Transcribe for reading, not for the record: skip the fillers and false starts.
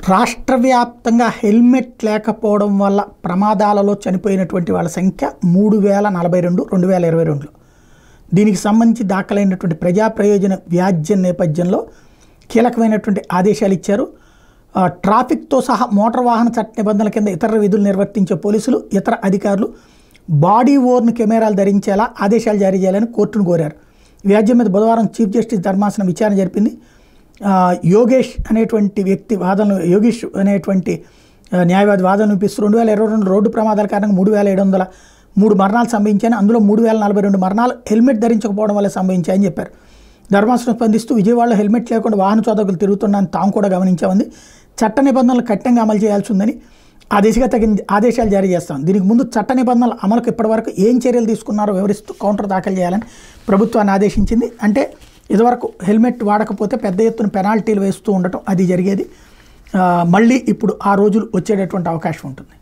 రాష్ట్ర వ్యాప్తంగా హెల్మెట్ లేకపోవడం వల్ల ప్రమాదాలలో చనిపోయినటువంటి వాళ్ళ సంఖ్య 3042 2022లో. దీనికి సంబంధించి దాఖలైనటువంటి ప్రజా ప్రయోజన వ్యాజ్యం నేపథ్యంలో కీలకమైనటువంటి ఆదేశాలు ఇచ్చారు. ట్రాఫిక్తో సహా మోటార్ వాహన చట్ట నిబంధనల కింద ఇతర విధులు నిర్వర్తించే పోలీసులు, ఇతర అధికారులు బాడీ ఓర్న్ కెమెరాలు ధరించేలా ఆదేశాలు జారీ చేయాలని కోర్టును కోరారు. వ్యాజ్యం మీద బుధవారం చీఫ్ జస్టిస్ ధర్మాసనం విచారణ జరిపింది. యోగేష్ అనేటువంటి వ్యక్తి వాదనలు యోగేష్ అనేటువంటి న్యాయవాది వాదన వినిపిస్తూ 2022 రోడ్డు ప్రమాదాల కారణంగా 3703 మరణాలు సంభవించాయని, అందులో 3042 మరణాలు హెల్మెట్ ధరించకపోవడం వల్ల సంభవించాయని చెప్పారు. ధర్మాసనం స్పందిస్తూ విజయవాడలో హెల్మెట్ లేకుండా వాహన చోదకులు తిరుగుతున్నారని తాము కూడా గమనించామంది. చట్ట నిబంధనలు కఠినంగా అమలు చేయాల్సి ఉందని ఆ దిశగా తగిన ఆదేశాలు జారీ చేస్తాం. దీనికి ముందు చట్ట నిబంధనల అమలుకు ఇప్పటివరకు ఏం చర్యలు తీసుకున్నారో వివరిస్తూ కౌంటర్ దాఖలు చేయాలని ప్రభుత్వాన్ని ఆదేశించింది. అంటే ఇదివరకు హెల్మెట్ వాడకపోతే పెద్ద ఎత్తున పెనాల్టీలు వేస్తూ ఉండటం అది జరిగేది. మళ్ళీ ఇప్పుడు ఆ రోజులు వచ్చేటటువంటి అవకాశం ఉంటుంది.